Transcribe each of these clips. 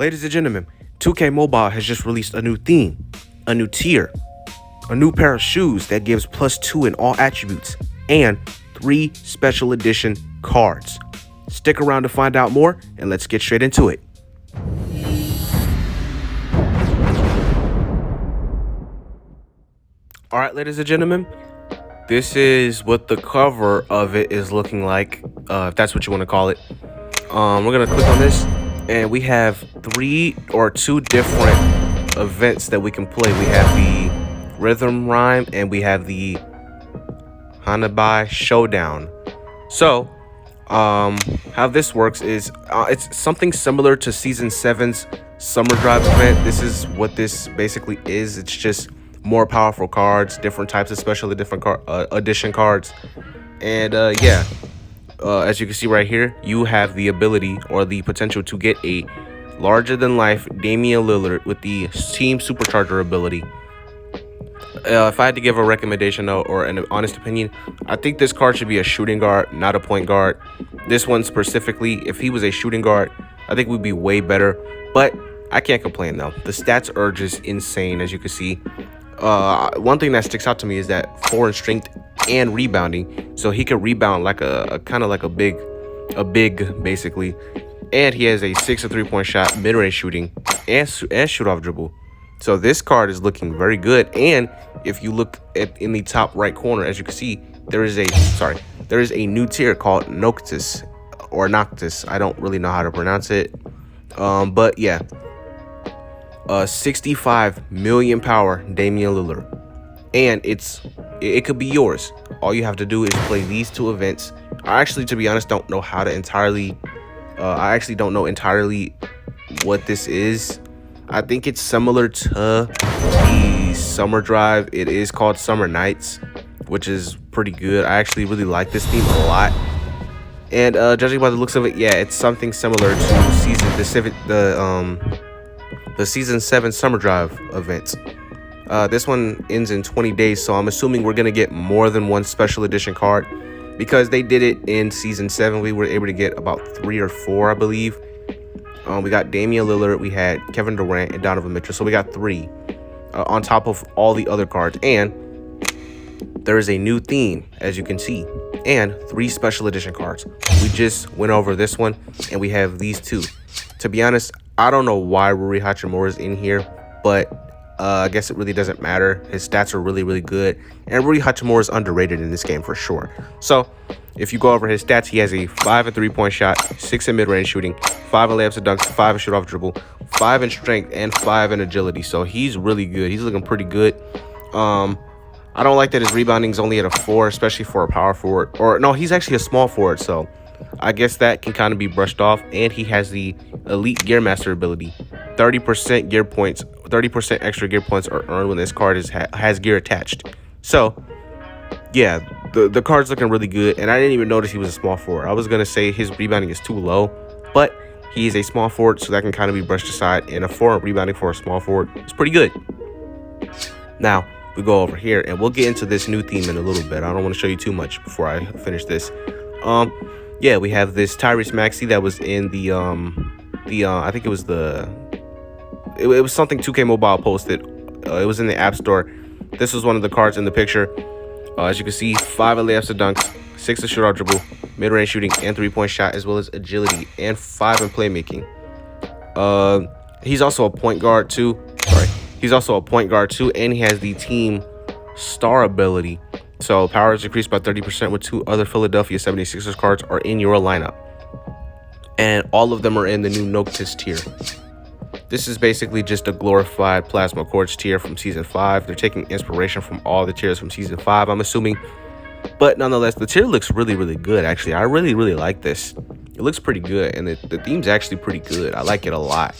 Ladies and gentlemen, 2K Mobile has just released a new theme, a new tier, a new pair of shoes that gives +2 in all attributes, and 3 special edition cards. Stick around to find out more, and let's get straight into it. Alright, ladies and gentlemen, this is what the cover of it is looking like, if that's what you want to call it. We're going to click on this, and we have 2 different events that we can play. We have the Rhythm Rhyme, and we have the Hanabi Showdown. So, how this works is it's something similar to Season 7's Summer Drive event. This is what this basically is. It's just more powerful cards, different types of special edition cards. And as you can see right here, you have the ability or the potential to get a larger than life Damian Lillard with the Team Supercharger ability. If I had to give a recommendation or an honest opinion, I think this card should be a shooting guard, not a point guard. This one specifically, if he was a shooting guard, I think we'd be way better. But I can't complain though. The stats are just insane, as you can see. One thing that sticks out to me is that 4 in strength and rebounding, so he can rebound like a kind of like a big basically. And he has a 6 or 3-point shot, mid-range shooting, and shoot off dribble. So this card is looking very good. And if you look in the top right corner, as you can see, there is a new tier called Noctis or Noctis. I don't really know how to pronounce it, but yeah. 65 million power Damian Lillard, and it could be yours. All you have to do is play these 2 events. I actually, to be honest, don't know how to entirely what this is. I think it's similar to the Summer Drive. It is called Summer Nights, which is pretty good. I actually really like this theme a lot. And judging by the looks of it, yeah, it's something similar to the Season 7 Summer Drive event. This one ends in 20 days, so I'm assuming we're going to get more than 1 special edition card, because they did it in Season 7. We were able to get about 3 or 4, I believe. We got Damian Lillard, we had Kevin Durant, and Donovan Mitchell, so we got 3 on top of all the other cards. And there is a new theme, as you can see, and 3 special edition cards. We just went over this one, and we have these 2. To be honest, I don't know why Rui Hachimura is in here, but I guess it really doesn't matter. His stats are really, really good, and Rui Hachimura is underrated in this game for sure. So if you go over his stats, he has a 5 and 3-point shot, 6 in mid-range shooting, 5 in layups and dunks, 5 in shoot-off dribble, 5 in strength, and 5 in agility. So he's really good. He's looking pretty good. I don't like that his rebounding is only at a 4, especially for a power forward. Or no, he's actually a small forward, so I guess that can kind of be brushed off. And he has the Elite Gearmaster ability. 30% gear points, 30% extra gear points are earned when this card has gear attached. So yeah, the card's looking really good. And I didn't even notice he was a small forward. I was gonna say his rebounding is too low, but he is a small forward, so that can kind of be brushed aside. And a 4 rebounding for a small forward is pretty good. Now we go over here, and we'll get into this new theme in a little bit. I don't want to show you too much before I finish this. Yeah, we have this Tyrese Maxey that was in I think it was it was something 2K Mobile posted. It was in the App Store. This was one of the cards in the picture. As you can see, 5 in layups and dunks, 6 in shoot-out dribble, mid-range shooting, and 3-point shot, as well as agility, and 5 in playmaking. He's also a point guard too. And he has the Team Star ability. So power is increased by 30% with 2 other Philadelphia 76ers cards are in your lineup. And all of them are in the new Noctis tier. This is basically just a glorified Plasma Quartz tier from Season 5. They're taking inspiration from all the tiers from Season 5, I'm assuming. But nonetheless, the tier looks really, really good, actually. I really, really like this. It looks pretty good, and the theme's actually pretty good. I like it a lot.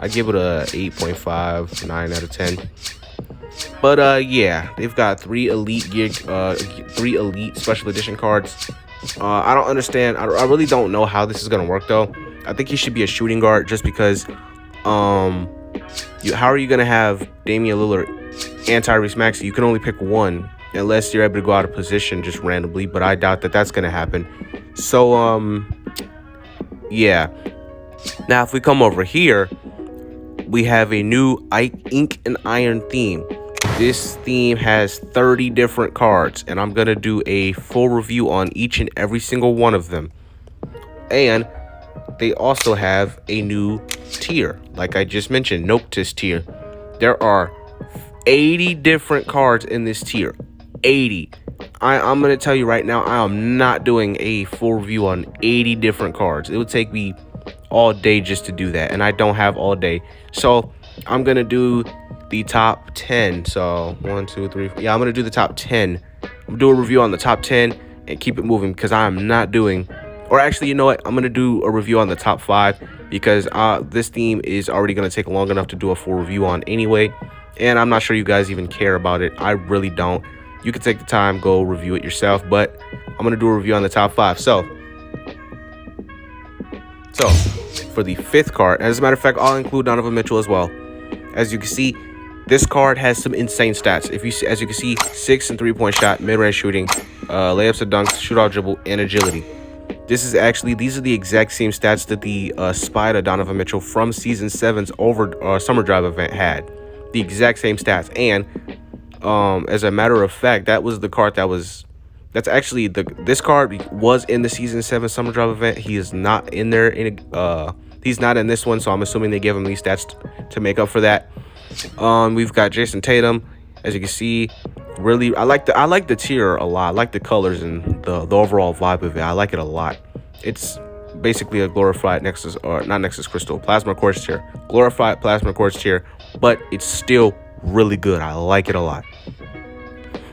I give it a 8.5, 9 out of 10. But yeah, they've got 3 elite special edition cards. I don't understand. I really don't know how this is gonna work though. I think he should be a shooting guard, just because how are you gonna have Damian Lillard and Tyrese Maxey? You can only pick one unless you're able to go out of position just randomly, but I doubt that that's gonna happen. So yeah, now if we come over here, we have a new Ink and Iron theme. This theme has 30 different cards, and I'm going to do a full review on each and every single one of them. And they also have a new tier, like I just mentioned, Noctis tier. There are 80 different cards in this tier. 80. I'm going to tell you right now, I am not doing a full review on 80 different cards. It would take me all day just to do that, and I don't have all day. So I'm going to do the top 10. So 1, 2, 3. Yeah, I'm going to do the top 10. I'm going to do a review on the top 10 and keep it moving, because I am not doing, or actually, you know what? I'm going to do a review on the top 5, because this theme is already going to take long enough to do a full review on anyway. And I'm not sure you guys even care about it. I really don't. You can take the time, go review it yourself, but I'm going to do a review on the top 5. So for the 5th card, as a matter of fact, I'll include Donovan Mitchell as well. As you can see, this card has some insane stats. As you can see, 6 and 3-point shot, mid-range shooting, layups and dunks, shoot-off dribble, and agility. These are the exact same stats that the Spider Donovan Mitchell from Season 7's Summer Drive event had. The exact same stats. And as a matter of fact, that was the card this card was in the Season 7 Summer Drive event. He is not in there. He's not in this one, so I'm assuming they gave him these stats to make up for that. We've got Jason Tatum. As you can see, really, I like the tier a lot. I like the colors and the overall vibe of it. I like it a lot. It's basically a glorified Nexus, or not Nexus Crystal, Plasma Quartz tier. Glorified Plasma Quartz tier, but it's still really good. I like it a lot.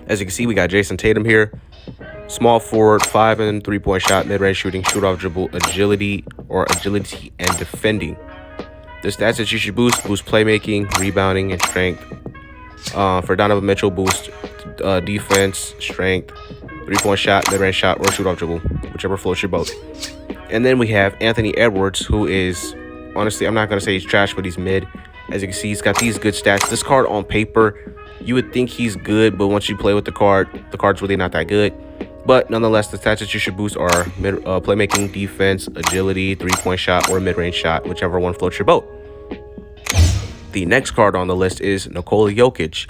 As you can see, we got Jason Tatum here. Small forward, 5 and 3-point shot, mid-range shooting, shoot-off dribble, agility and defending. The stats that you should boost playmaking, rebounding, and strength. For Donovan Mitchell, boost defense, strength, 3-point shot, mid-range shot, or shoot-off dribble, whichever floats your boat. And then we have Anthony Edwards, who is, honestly, I'm not going to say he's trash, but he's mid. As you can see, he's got these good stats. This card on paper, you would think he's good, but once you play with the card's really not that good. But nonetheless, the stats that you should boost are playmaking, defense, agility, 3-point shot, or mid-range shot, whichever one floats your boat. The next card on the list is Nikola Jokic.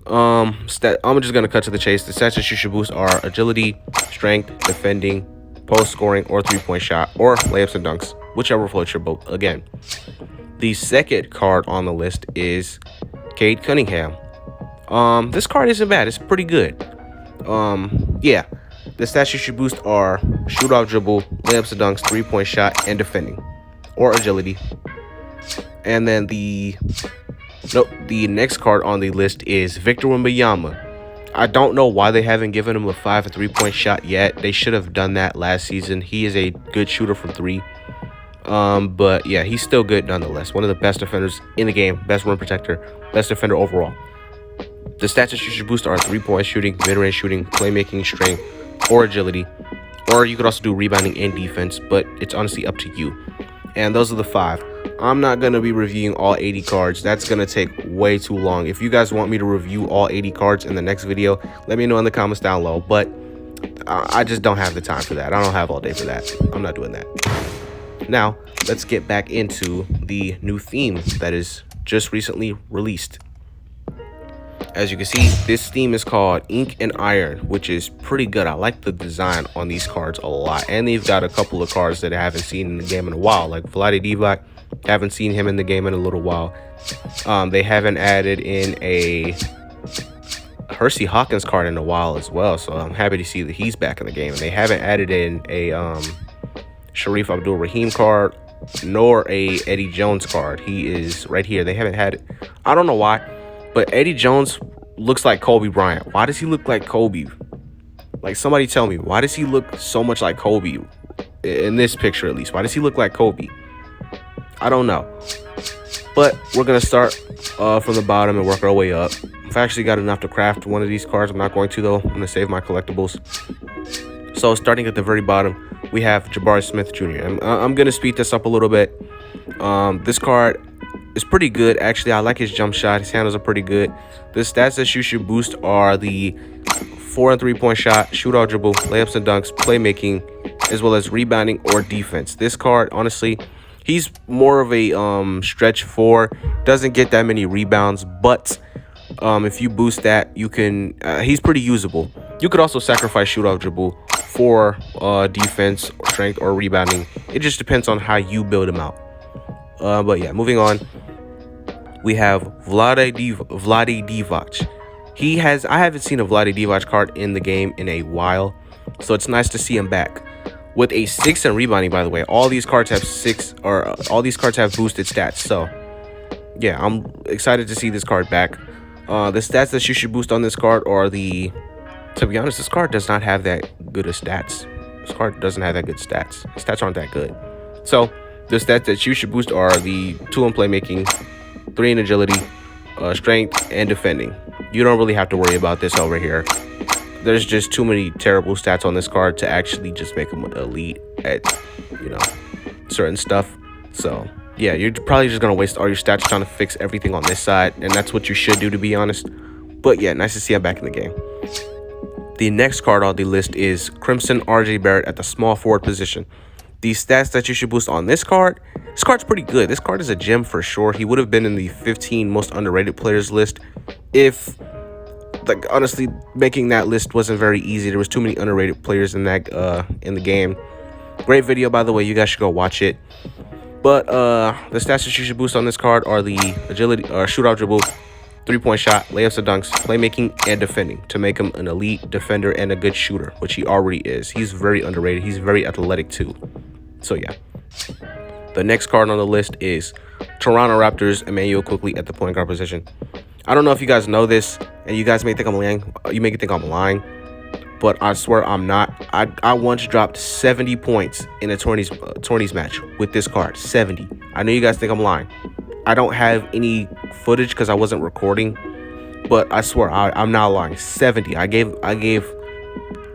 I'm just going to cut to the chase. The stats that you should boost are agility, strength, defending, post scoring, or 3-point shot, or layups and dunks, whichever floats your boat again. The second card on the list is Cade Cunningham. This card isn't bad. It's pretty good. Yeah, the stats you should boost are shoot-off dribble, layups and dunks, 3-point shot, and defending, or agility. And then the next card on the list is Victor Wembanyama. I don't know why they haven't given him a 5 and 3-point shot yet. They should have done that last season. He is a good shooter from 3. But yeah, he's still good nonetheless. One of the best defenders in the game, best rim protector, best defender overall. The stats that you should boost are 3-point shooting, mid-range shooting, playmaking, strength, or agility. Or you could also do rebounding and defense, but it's honestly up to you. And those are the 5. I'm not going to be reviewing all 80 cards. That's going to take way too long. If you guys want me to review all 80 cards in the next video, let me know in the comments down below. But I just don't have the time for that. I don't have all day for that. I'm not doing that. Now, let's get back into the new theme that is just recently released. As you can see, this theme is called Ink and Iron, which is pretty good. I like the design on these cards a lot. And they've got a couple of cards that I haven't seen in the game in a while, like Vlade Divac. Haven't seen him in the game in a little while. They haven't added in a Hersey Hawkins card in a while as well, so I'm happy to see that he's back in the game. And they haven't added in a Sharif Abdul-Rahim card, nor a Eddie Jones card. He is right here. They haven't had it. I don't know why, but Eddie Jones looks like Kobe Bryant. Why does he look like Kobe? Like, somebody tell me, why does he look so much like Kobe in this picture, at least? Why does he look like Kobe? I don't know. But we're going to start from the bottom and work our way up. I've actually got enough to craft one of these cards. I'm not going to, though. I'm going to save my collectibles. So starting at the very bottom, we have Jabari Smith Jr. I'm going to speed this up a little bit. This card is pretty good. Actually, I like his jump shot. His handles are pretty good. The stats that you should boost are the 4 and 3-point shot, shoot-off dribble, layups and dunks, playmaking, as well as rebounding or defense. This card, honestly, He's more of a stretch 4, doesn't get that many rebounds, but if you boost that, you can he's pretty usable. You could also sacrifice shoot off dribble for defense or strength or rebounding. It just depends on how you build him out. But yeah, moving on, we have Vlade Divac. I haven't seen a Vlade Divac card in the game in a while, so it's nice to see him back. With a 6 and rebounding, by the way, all these cards have all these cards have boosted stats. So yeah, I'm excited to see this card back. The stats that you should boost on this card are to be honest, this card does not have that good of stats. This card doesn't have that good stats. His stats aren't that good. So the stats that you should boost are the 2 in playmaking, 3 in agility, strength, and defending. You don't really have to worry about this over here. There's just too many terrible stats on this card to actually just make him elite at, certain stuff. So yeah, you're probably just gonna waste all your stats trying to fix everything on this side, and that's what you should do, to be honest. But yeah, nice to see him back in the game. The next card on the list is Crimson RJ Barrett at the small forward position. The stats that you should boost on this card's pretty good. This card is a gem for sure. He would have been in the 15 most underrated players list if, like, honestly, making that list wasn't very easy. There was too many underrated players in that in the game. Great video, by the way. You guys should go watch it. But the stats that you should boost on this card are the agility, shoot off dribble, 3-point shot, layups and dunks, playmaking, and defending to make him an elite defender and a good shooter, which he already is. He's very underrated. He's very athletic too. So yeah. The next card on the list is Toronto Raptors Immanuel Quickley at the point guard position. I don't know if you guys know this, and you guys may think I'm lying. You may think I'm lying, but I swear I'm not. I once dropped 70 points in a tourneys match with this card. 70. I know you guys think I'm lying. I don't have any footage because I wasn't recording, but I swear I'm not lying. 70. I gave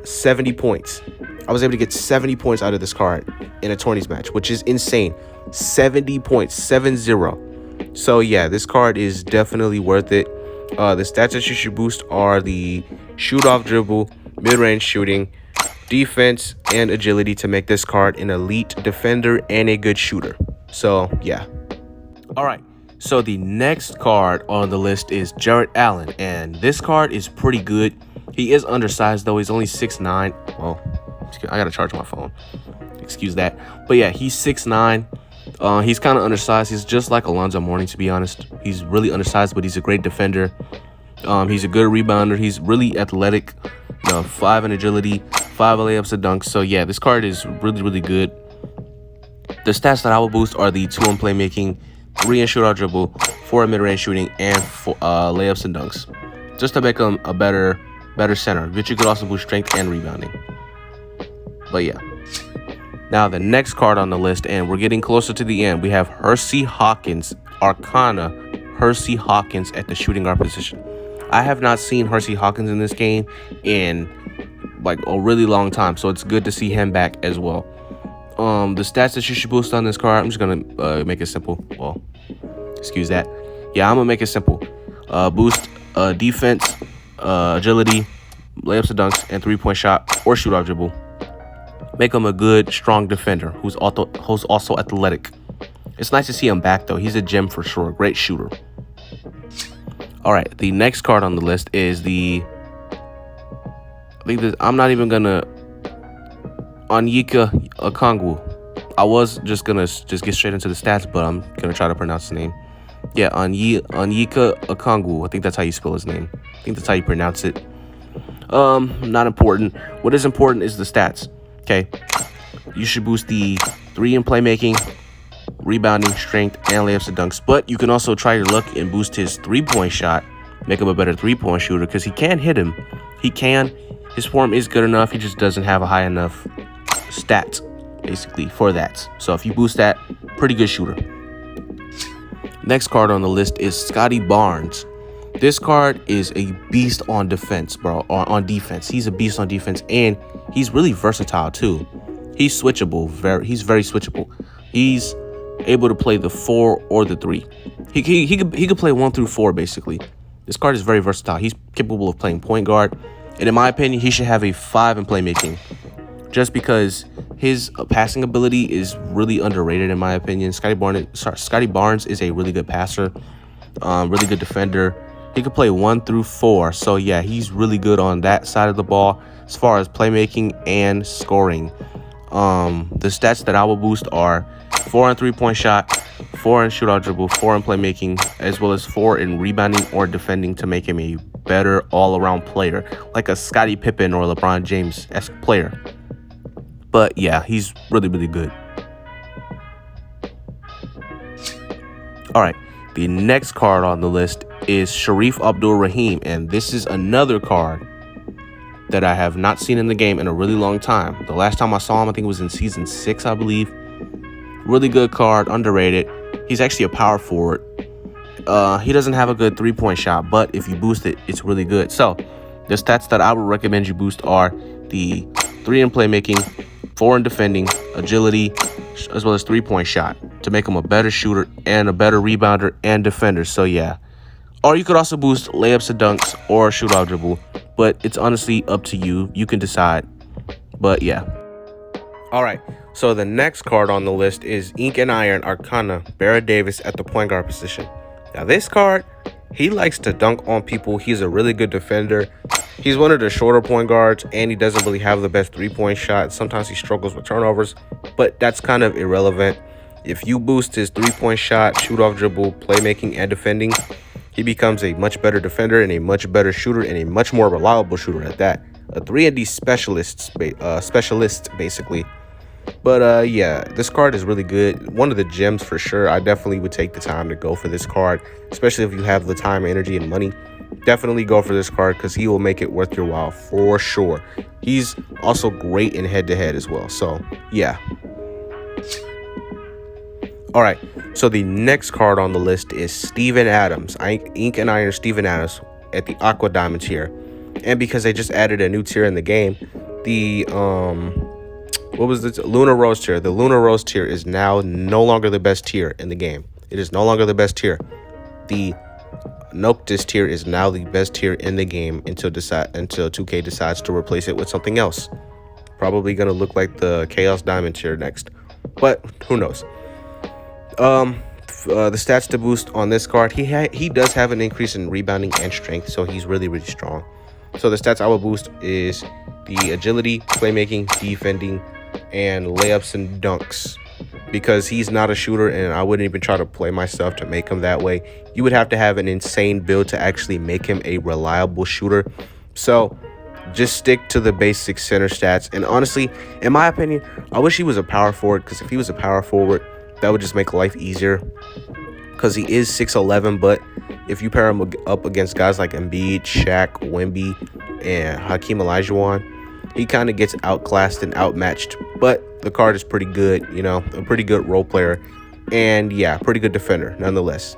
70 points. I was able to get 70 points out of this card in a tourneys match, which is insane. 70 points, 7-0. So yeah, this card is definitely worth it. The stats that you should boost are the shoot off dribble, mid-range shooting, defense, and agility to make this card an elite defender and a good shooter. So yeah. All right, so the next card on the list is Jarrett Allen, and this card is pretty good. He is undersized, though. He's only 6'9". Well, I gotta charge my phone. Excuse that. But yeah, he's 6'9". He's kind of undersized. He's just like Alonzo Mourning, to be honest. He's really undersized, but he's a great defender. He's a good rebounder. He's really athletic. 5 in agility, 5 layups and dunks. So yeah, this card is really, really good. The stats that I will boost are the 2 in playmaking, 3 in shootout dribble, 4 in mid-range shooting, and layups and dunks, just to make him a better center. But you could also boost strength and rebounding. But yeah. Now the next card on the list, and we're getting closer to the end, we have Hersey Hawkins, Arcana Hersey Hawkins at the shooting guard position. I have not seen Hersey Hawkins in this game in like a really long time, so it's good to see him back as well. The stats that you should boost on this card, I'm just gonna make it simple. Well, excuse that. Yeah, I'm gonna make it simple. Boost defense, agility, layups and dunks, and 3-point shot or shoot off dribble. Make him a good, strong defender who's also athletic. It's nice to see him back, though. He's a gem for sure. Great shooter. All right, the next card on the list is I'm not even gonna Onyeka Okongwu. I was just gonna get straight into the stats, but I'm gonna try to pronounce the name. Yeah, Onyeka Okongwu. I think that's how you spell his name. I think that's how you pronounce it. Not important. What is important is the stats. Okay, you should boost the 3 in playmaking, rebounding, strength, and layups and dunks. But you can also try your luck and boost his 3-point shot, make him a better 3-point shooter, because he can hit him. He can. His form is good enough. He just doesn't have a high enough stats, basically, for that. So if you boost that, pretty good shooter. Next card on the list is Scotty Barnes. This card is a beast on defense, bro. On defense, he's a beast on defense, and he's really versatile too. He's switchable. He's very switchable. He's able to play the 4 or the 3. He could play 1 through 4 basically. This card is very versatile. He's capable of playing point guard, and in my opinion, he should have a 5 in playmaking, just because his passing ability is really underrated in my opinion. Scotty Barnes is a really good passer, really good defender. He could play 1 through 4. So yeah, he's really good on that side of the ball as far as playmaking and scoring. The stats that I will boost are 4 in 3-point shot, 4 in shootout dribble, 4 in playmaking, as well as 4 in rebounding or defending to make him a better all-around player, like a Scottie Pippen or LeBron James-esque player. But yeah, he's really, really good. All right, the next card on the list is Shareef Abdur-Rahim, and this is another card that I have not seen in the game in a really long time. The last time I saw him, I think it was in Season 6, I believe. Really good card, underrated. He's actually a power forward. He doesn't have a good 3-point shot, but if you boost it, it's really good. So the stats that I would recommend you boost are the 3 in playmaking, 4 in defending, agility, as well as 3-point shot to make him a better shooter and a better rebounder and defender. So yeah. Or you could also boost layups and dunks or shootout dribble, but it's honestly up to you. You can decide. But yeah. All right. So the next card on the list is Ink and Iron Arcana Barrett Davis at the point guard position. Now this card, he likes to dunk on people. He's a really good defender. He's one of the shorter point guards, and he doesn't really have the best 3-point shot. Sometimes he struggles with turnovers, but that's kind of irrelevant. If you boost his 3-point shot, shoot-off dribble, playmaking, and defending, he becomes a much better defender and a much better shooter and a much more reliable shooter at that. A 3-and-D specialist, basically. But yeah, this card is really good. One of the gems for sure. I definitely would take the time to go for this card, especially if you have the time, energy, and money. Definitely go for this card because he will make it worth your while for sure. He's also great in head-to-head as well. So yeah. All right, so the next card on the list is Steven Adams. Ink and Iron Steven Adams at the Aqua Diamond tier. And because they just added a new tier in the game, the what was this? Luna Rose tier. The Luna Rose tier is now no longer the best tier in the game. It is no longer the best tier. The Noctis tier is now the best tier in the game until 2K decides to replace it with something else. Probably gonna look like the Chaos Diamond tier next, but who knows? The stats to boost on this card, he does have an increase in rebounding and strength, so he's really, really strong. So the stats I will boost is the agility, playmaking, defending, and layups and dunks. Because he's not a shooter, and I wouldn't even try to play myself to make him that way. You would have to have an insane build to actually make him a reliable shooter. So just stick to the basic center stats. And honestly, in my opinion, I wish he was a power forward, because if he was a power forward, that would just make life easier. Because he is 6'11", but if you pair him up against guys like Embiid, Shaq, Wemby, and Hakeem Olajuwon, he kind of gets outclassed and outmatched. But the card is pretty good, you know, a pretty good role player. And yeah, pretty good defender nonetheless.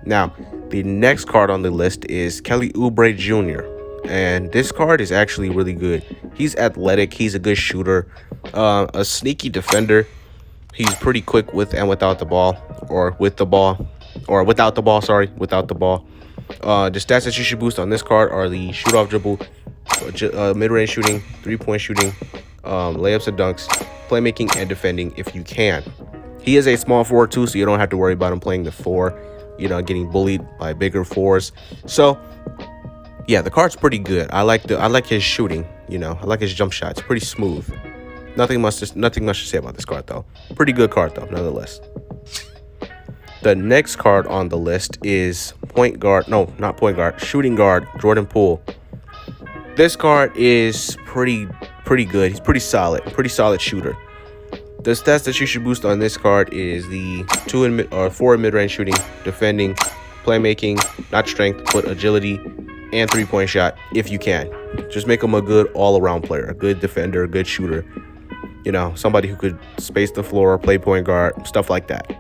Now, the next card on the list is Kelly Oubre Jr. And this card is actually really good. He's athletic. He's a good shooter. A sneaky defender. He's pretty quick with and without the ball. Or with the ball. Or without the ball, sorry. Without the ball. The stats that you should boost on this card are the shoot-off dribble, mid-range shooting, 3-point shooting, layups and dunks, playmaking, and defending if you can. He is a small forward too, so you don't have to worry about him playing the 4, you know, getting bullied by bigger 4s. So yeah, the card's pretty good. I like his shooting, you know. I like his jump shot. It's pretty smooth. Nothing much to say about this card though. Pretty good card though, nonetheless. The next card on the list is shooting guard Jordan Poole. This card is pretty good. He's pretty solid shooter. The stats that you should boost on this card is the 4 in mid-range shooting, defending, playmaking, not strength, but agility, and 3-point shot if you can. Just make him a good all-around player, a good defender, a good shooter. You know, somebody who could space the floor, play point guard, stuff like that.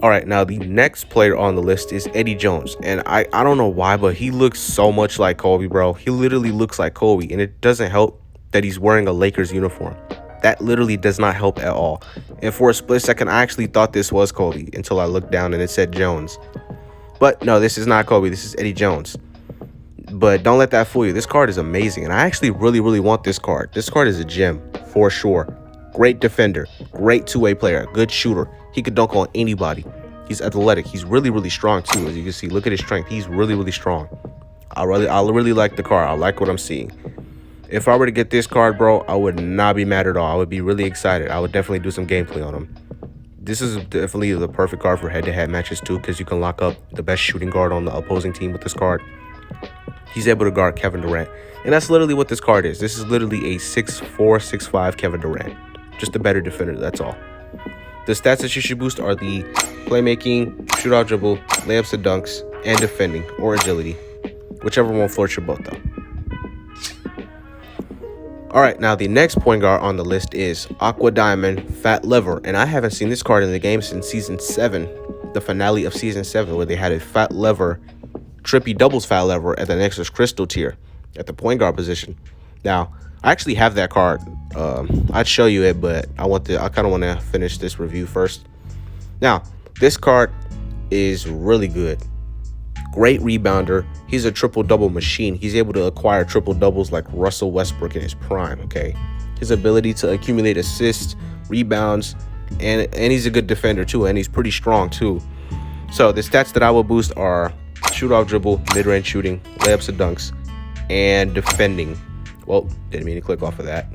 All right, now the next player on the list is Eddie Jones. And I don't know why, but he looks so much like Kobe, bro. He literally looks like Kobe. And it doesn't help that he's wearing a Lakers uniform. That literally does not help at all. And for a split second, I actually thought this was Kobe until I looked down and it said Jones. But no, this is not Kobe. This is Eddie Jones. But don't let that fool you. This card is amazing, and I actually really want this card. This card is a gem for sure. Great defender, great two-way player, good shooter. He could dunk on anybody. He's athletic. He's really strong too, as you can see. Look at his strength. He's really strong. I really like the card. I like what I'm seeing. If I were to get this card, bro, I would not be mad at all. I would be really excited. I would definitely do some gameplay on him. This is definitely the perfect card for head-to-head matches too, because you can lock up the best shooting guard on the opposing team with this card. He's able to guard Kevin Durant, and that's literally what this card is. This is literally a 6'4", 6'5" Kevin Durant, just a better defender. That's all. The stats that you should boost are the playmaking, shootout dribble, layups and dunks, and defending or agility, whichever one floats your boat though. All right, now the next point guard on the list is Aqua Diamond Fat Lever, and I haven't seen this card in the game since Season 7, the finale of Season 7, where they had a Fat Lever, trippy doubles Fat Lever at the Nexus Crystal tier at the point guard position. Now, I actually have that card. I'd show you it, but I kind of want to finish this review first. Now, this card is really good. Great rebounder. He's a triple-double machine. He's able to acquire triple-doubles like Russell Westbrook in his prime, okay? His ability to accumulate assists, rebounds, and he's a good defender too, and he's pretty strong too. So the stats that I will boost are shootout dribble, mid-range shooting, layups and dunks, and defending. Well, didn't mean to click off of that.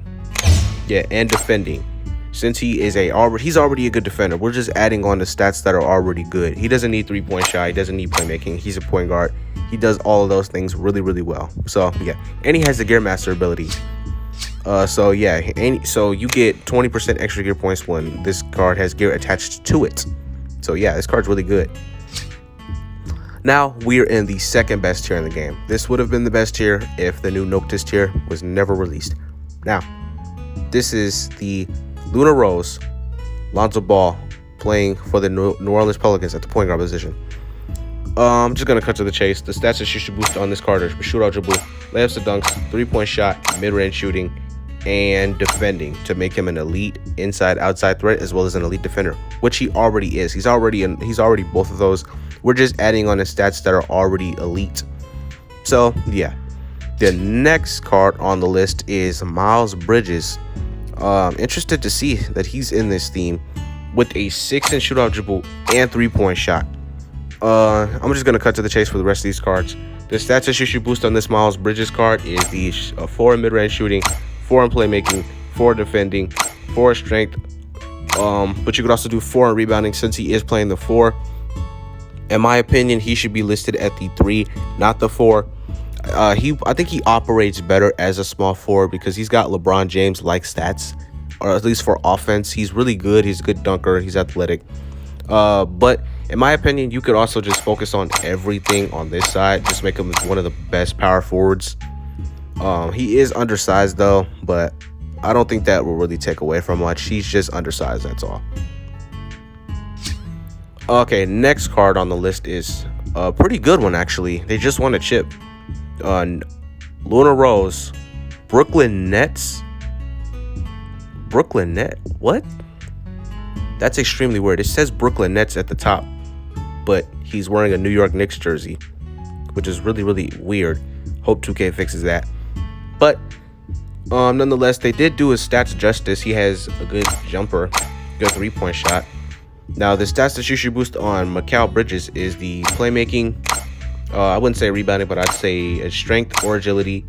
Yeah, and defending. Since he's already a good defender, we're just adding on the stats that are already good. He doesn't need three-point shot. He doesn't need playmaking. He's a point guard. He does all of those things really well. So yeah, and he has the Gear Master ability. So yeah, so you get 20% extra gear points when this card has gear attached to it. So yeah, this card's really good. Now we're in the second best tier in the game. This would have been the best tier if the new Noctis tier was never released. Now, this is the Luna Rose, Lonzo Ball playing for the New Orleans Pelicans at the point guard position. I'm just going to cut to the chase. The stats that you should boost on this card are shootout dribble, layups and dunks, three-point shot, mid-range shooting, and defending to make him an elite inside-outside threat as well as an elite defender, which he already is. He's already both of those. We're just adding on the stats that are already elite. So, yeah. The next card on the list is Miles Bridges. Interested to see that he's in this theme with a 6-inch shootout dribble and three-point shot. I'm just going to cut to the chase for the rest of these cards. The stats that you should boost on this Miles Bridges card is the 4 in mid-range shooting, 4 in playmaking, 4 in defending, 4 in strength. But you could also do 4 in rebounding since he is playing the 4. In my opinion, he should be listed at the 3, not the 4. I think he operates better as a small forward because he's got LeBron James-like stats, or at least for offense. He's really good. He's a good dunker. He's athletic. But in my opinion, you could also just focus on everything on this side. Just make him one of the best power forwards. He is undersized though, but I don't think that will really take away from much. He's just undersized, that's all. Okay, next card on the list is a pretty good one actually. They just won a chip. Luna Rose, Brooklyn Nets. Brooklyn Net? What? That's extremely weird. It says Brooklyn Nets at the top, but he's wearing a New York Knicks jersey, which is really weird. Hope 2K fixes that. But nonetheless, they did do his stats justice. He has a good jumper, good three-point shot. Now, the stats that you should boost on Mikal Bridges is the playmaking. I wouldn't say rebounding, but I'd say a strength or agility,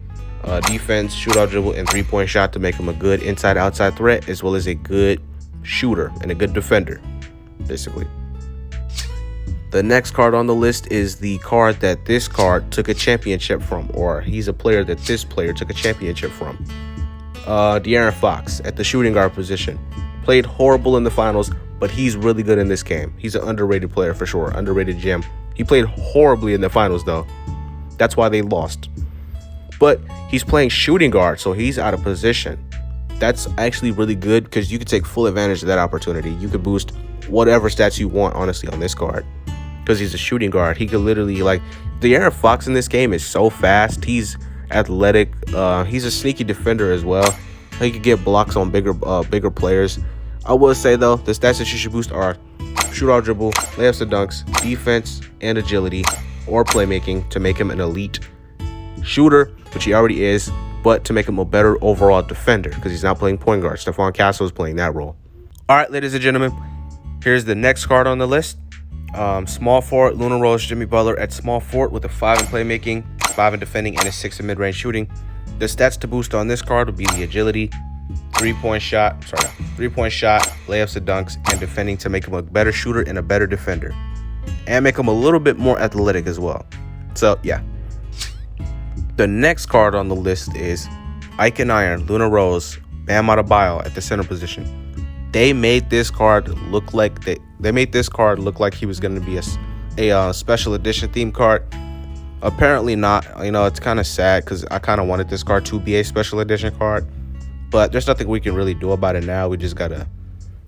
defense, shootout dribble, and three-point shot to make him a good inside-outside threat, as well as a good shooter and a good defender, basically. The next card on the list is the card that this card took a championship from, or he's a player that this player took a championship from. De'Aaron Fox at the shooting guard position. Played horrible in the finals, but he's really good in this game. He's an underrated player for sure, underrated gem. He played horribly in the finals, though. That's why they lost. But he's playing shooting guard, so he's out of position. That's actually really good because you can take full advantage of that opportunity. You could boost whatever stats you want, honestly, on this card. Because he's a shooting guard. He could literally, De'Aaron Fox in this game is so fast. He's athletic. He's a sneaky defender as well. He could get blocks on bigger players. I will say, though, the stats that you should boost are shootout dribble, layups and dunks, defense, and agility, or playmaking to make him an elite shooter, which he already is, but to make him a better overall defender because he's not playing point guard. Stephon Castle is playing that role. All right, ladies and gentlemen, here's the next card on the list. Small forward, Luna Rose, Jimmy Butler at small forward with a 5 in playmaking, 5 in defending, and a 6 in mid-range shooting. The stats to boost on this card would be the agility, 3-point shot, layups and dunks, and defending to make him a better shooter and a better defender. And make him a little bit more athletic as well. So, yeah. The next card on the list is Ike and Iron, Luna Rose, Bam Adebayo at the center position. They made this card look like they made this card look like he was going to be a special edition theme card. Apparently not. You know, it's kind of sad because I kind of wanted this card to be a special edition card, but there's nothing we can really do about it now. We just gotta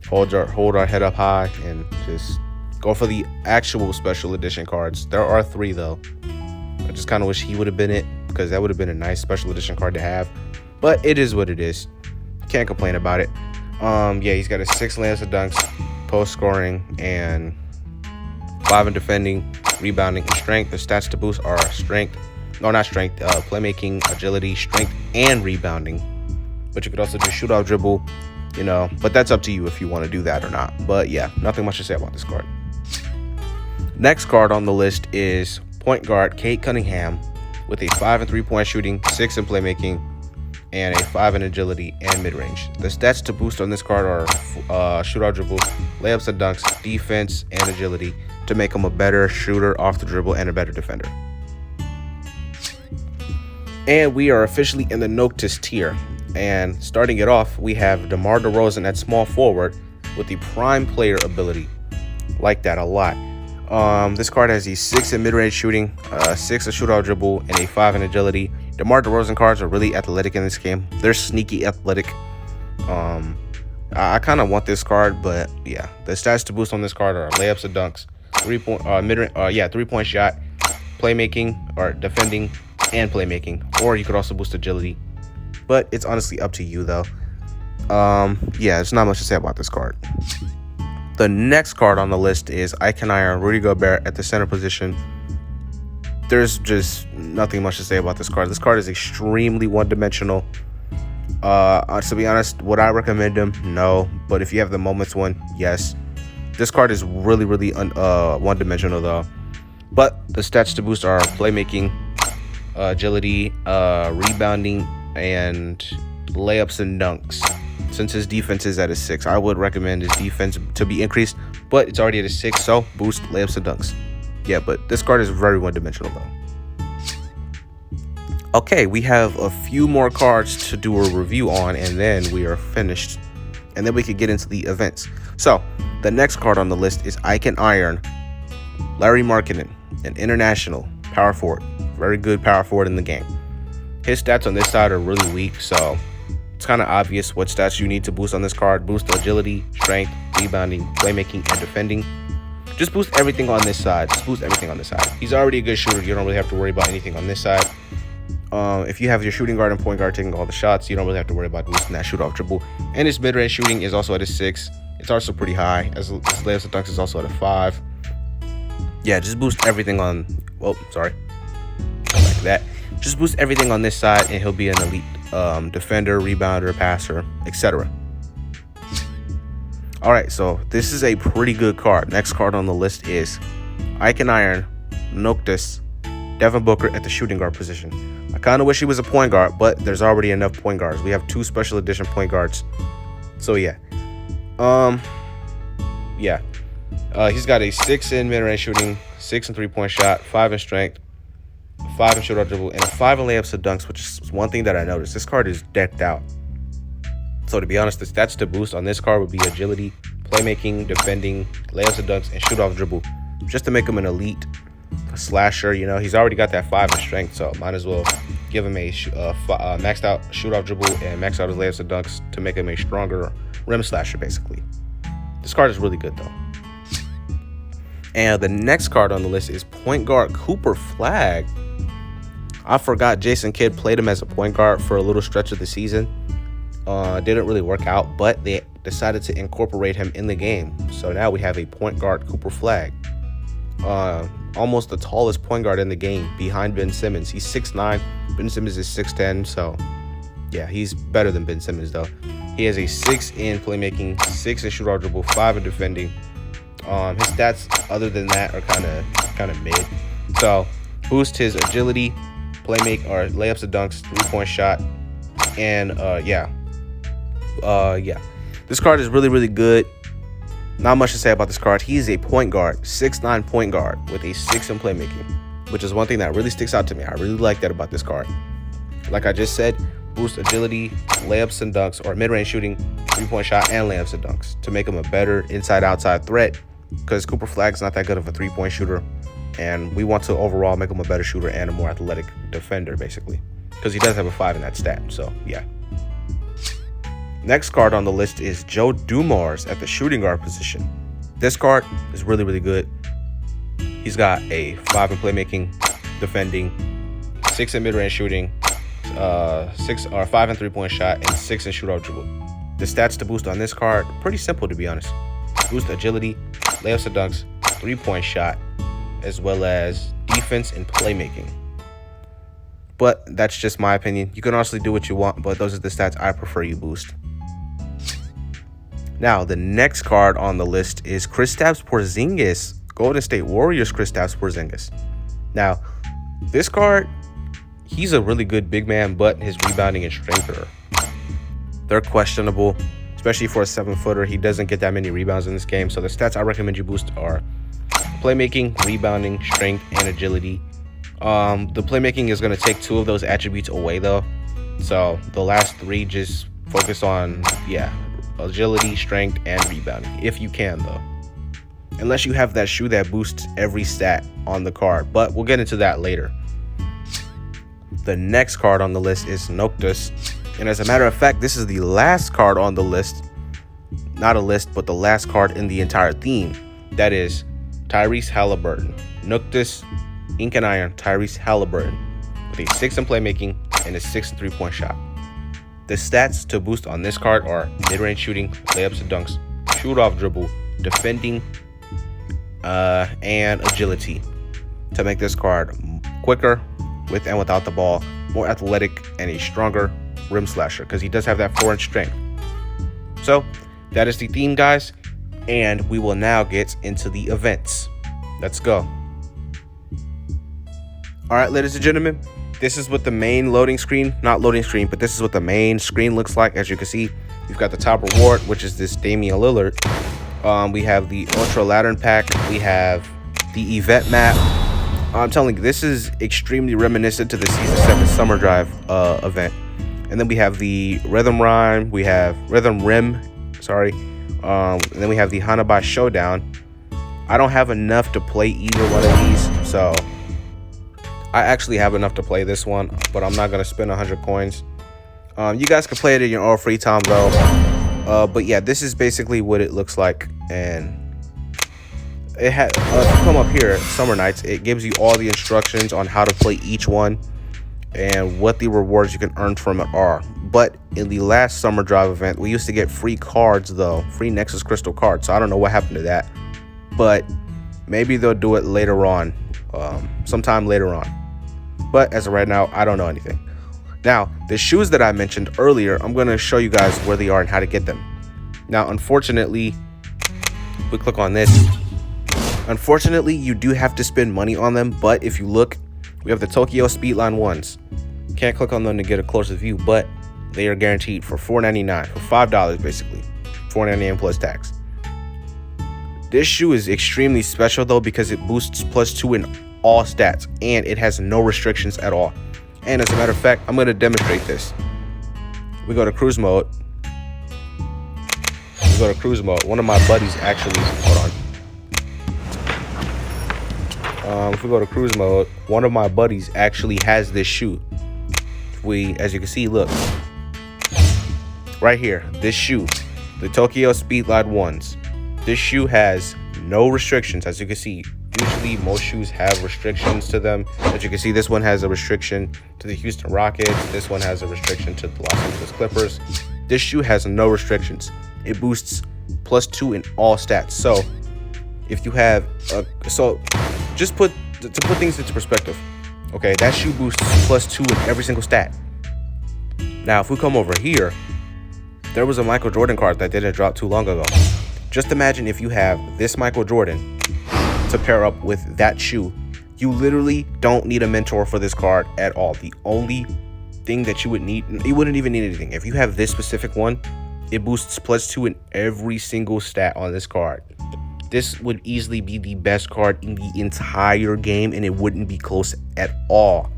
hold our head up high and just go for the actual special edition cards. There are 3 though. I just kind of wish he would have been it because that would have been a nice special edition card to have. But it is what it is. Can't complain about it. Yeah, he's got a 6 layups and dunks, post scoring, and 5 in defending, rebounding, and strength. The stats to boost are playmaking, agility, strength, and rebounding. But you could also do shoot-off dribble, you know. But that's up to you if you want to do that or not. But yeah, nothing much to say about this card. Next card on the list is point guard Cade Cunningham with a 5 in 3-point shooting, 6 in playmaking, and a 5 in agility and mid-range. The stats to boost on this card are shoot-out dribble, layups and dunks, defense, and agility to make him a better shooter off the dribble and a better defender. And we are officially in the Noctis tier. And starting it off, we have DeMar DeRozan at small forward with the prime player ability. Like that a lot. This card has a 6 in mid-range shooting, 6 in shoot-out dribble, and a 5 in agility. DeMar DeRozan cards are really athletic in this game. They're sneaky athletic. I kind of want this card, but yeah, the stats to boost on this card are layups and dunks, 3-point shot, playmaking or defending, and playmaking. Or you could also boost agility, but it's honestly up to you though. Yeah, there's not much to say about this card. The next card on the list is Ike and Iron, Rudy Gobert at the center position. There's just nothing much to say about this card. This card is extremely one-dimensional. To be honest, would I recommend him? No. But if you have the Moments one, yes. This card is really one-dimensional though. But the stats to boost are playmaking, agility, rebounding, and layups and dunks. Since his defense is at a 6, I would recommend his defense to be increased, but it's already at a 6, so boost layups and dunks. Yeah, but this card is very one-dimensional though. Okay, we have a few more cards to do a review on, and then we are finished. And then we could get into the events. So, the next card on the list is Ike and Iron, Larry Markkinen, an international power forward. Very good power forward in the game. His stats on this side are really weak, so it's kind of obvious what stats you need to boost on this card. Boost agility, strength, rebounding, playmaking, and defending. Just boost everything on this side. He's already a good shooter. You don't really have to worry about anything on this side. If you have your shooting guard and point guard taking all the shots, you don't really have to worry about boosting that shoot-off dribble. And his mid-range shooting is also at a 6. It's also pretty high. As his layups and dunks is also at a 5. Yeah, just boost everything on... Well, sorry. Like that. Just boost everything on this side, and he'll be an elite defender, rebounder, passer, etc. All right, so this is a pretty good card. Next card on the list is Ike and Iron, Noctis, Devin Booker at the shooting guard position. I kind of wish he was a point guard, but there's already enough point guards. We have 2 special edition point guards. So yeah. He's got a 6 in mid-range shooting, 6 in 3-point shot, 5 in strength, 5 in shoot-out dribble, and a 5 in layups and dunks, which is one thing that I noticed. This card is decked out. So to be honest, the stats to boost on this card would be agility, playmaking, defending, layups and dunks, and shoot-off dribble, just to make him an elite slasher. You know, he's already got that 5 in strength, so might as well give him a maxed out shoot-off dribble and max out his layups and dunks to make him a stronger rim slasher, basically. This card is really good, though. And the next card on the list is point guard Cooper Flagg. I forgot Jason Kidd played him as a point guard for a little stretch of the season. Didn't really work out, but they decided to incorporate him in the game. So now we have a point guard Cooper Flagg. almost the tallest point guard in the game behind Ben Simmons. He's 6'9". Ben Simmons is 6'10", so yeah, he's better than Ben Simmons though. He has a 6 in playmaking, 6 in shoot-off dribble, 5 in defending. His stats other than that are kind of mid. So boost his agility, layups and dunks, 3-point shot, and yeah. This card is really good. Not much to say about this card. He is a point guard, 6'9" point guard with a 6 in playmaking, which is one thing that really sticks out to me. I really like that about this card. Like I just said, boost agility, layups and dunks, or mid-range shooting, 3-point shot, and layups and dunks to make him a better inside-outside threat, because Cooper Flag's not that good of a 3-point shooter, and we want to overall make him a better shooter and a more athletic defender, basically, because he does have a 5 in that stat. So yeah. Next card on the list is Joe Dumars at the shooting guard position. This card is really good. He's got a 5 in playmaking, defending, 6 in mid-range shooting, 5 in 3-point shot, and 6 in shoot-off dribble. The stats to boost on this card, pretty simple to be honest. Boost agility, layups and dunks, 3-point shot, as well as defense and playmaking. But that's just my opinion. You can honestly do what you want, but those are the stats I prefer you boost. Now, the next card on the list is Kristaps Porzingis, Golden State Warriors Kristaps Porzingis. Now, this card, he's a really good big man, but his rebounding and strength they're questionable, especially for a 7-footer. He doesn't get that many rebounds in this game. So the stats I recommend you boost are playmaking, rebounding, strength, and agility. The playmaking is going to take 2 of those attributes away, though. So the last 3 just focus on, agility, strength, and rebounding, if you can, though. Unless you have that shoe that boosts every stat on the card, but we'll get into that later. The next card on the list is Noctis, and as a matter of fact, this is the last card on the list. Not a list, but the last card in the entire theme. That is Tyrese Halliburton. Noctis, Ink and Iron, Tyrese Halliburton, with a 6 in playmaking and a 6 in 3-point shot. The stats to boost on this card are mid-range shooting, layups and dunks, shoot-off dribble, defending, and agility to make this card quicker with and without the ball, more athletic, and a stronger rim slasher, because he does have that 4-inch strength. So that is the theme, guys, and we will now get into the events. Let's go. All right, ladies and gentlemen, this is what the main but this is what the main screen looks like. As you can see, you've got the top reward, which is this Damian Lillard. We have the Ultra Lantern Pack. We have the event map. I'm telling you, this is extremely reminiscent to the Season 7 Summer Drive event. And then we have the Rhythm Rim. And then we have the Hanabi Showdown. I don't have enough to play either one of these, so I actually have enough to play this one, but I'm not going to spend 100 coins. You guys can play it in your own free time, though. But yeah, this is basically what it looks like. And it had if you come up here, Summer Nights, it gives you all the instructions on how to play each one and what the rewards you can earn from it are. But in the last Summer Drive event, we used to get free cards, though, free Nexus Crystal cards. So I don't know what happened to that, but maybe they'll do it later on, sometime later on. But as of right now, I don't know anything. Now, the shoes that I mentioned earlier, I'm going to show you guys where they are and how to get them. Now, unfortunately, if we click on this, unfortunately, you do have to spend money on them. But if you look, we have the Tokyo Speedline ones. Can't click on them to get a closer view, but they are guaranteed for $4.99, for $5 basically, $4.99 plus tax. This shoe is extremely special though, because it boosts +2 in all stats and it has no restrictions at all. And as a matter of fact, I'm going to demonstrate this. We go to cruise mode. One of my buddies actually, if we go to cruise mode, one of my buddies actually has this shoe. As you can see, look right here, this shoe, the Tokyo Speedline ones. This shoe has no restrictions. As you can see, usually most shoes have restrictions to them. As you can see, this one has a restriction to the Houston Rockets. This one has a restriction to the Los Angeles Clippers. This shoe has no restrictions. It boosts +2 in all stats. So if you have just put to put things into perspective, okay, that shoe boosts +2 in every single stat. Now, if we come over here, there was a Michael Jordan card that didn't drop too long ago. Just imagine if you have this Michael Jordan to pair up with that shoe. You literally don't need a mentor for this card at all. The only thing that you would need, you wouldn't even need anything. If you have this specific one, it boosts +2 in every single stat on this card. This would easily be the best card in the entire game, and it wouldn't be close at all.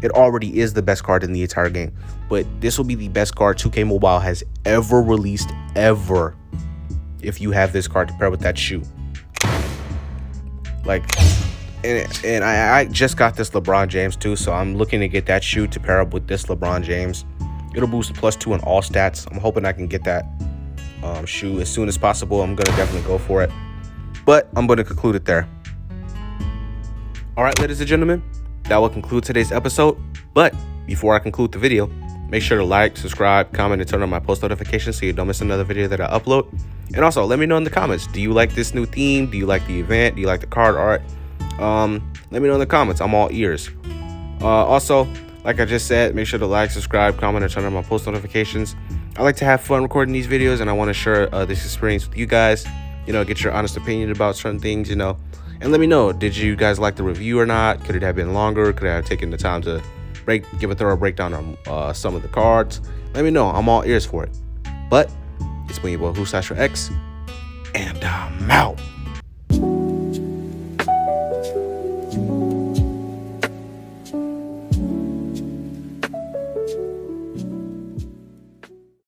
It already is the best card in the entire game, but this will be the best card 2K Mobile has ever released, ever, if you have this card to pair with that shoe. Like, and I just got this LeBron James too, so I'm looking to get that shoe to pair up with this LeBron James. It'll boost +2 in all stats. I'm hoping I can get that shoe as soon as possible. I'm gonna definitely go for it, but I'm gonna conclude it there. All right, ladies and gentlemen, that will conclude today's episode. But before I conclude the video, make sure to like, subscribe, comment, and turn on my post notifications so you don't miss another video that I upload. And also, let me know in the comments, do you like this new theme? Do you like the event? Do you like the card art? Let me know in the comments. I'm all ears. Also, like I just said, make sure to like, subscribe, comment, and turn on my post notifications. I like to have fun recording these videos, and I want to share this experience with you guys. You know, get your honest opinion about certain things, you know. And let me know, did you guys like the review or not? Could it have been longer? Could I have taken the time to give a thorough breakdown on some of the cards? Let me know. I'm all ears for it. But it's been your boy, Who Sasha X, and I'm out.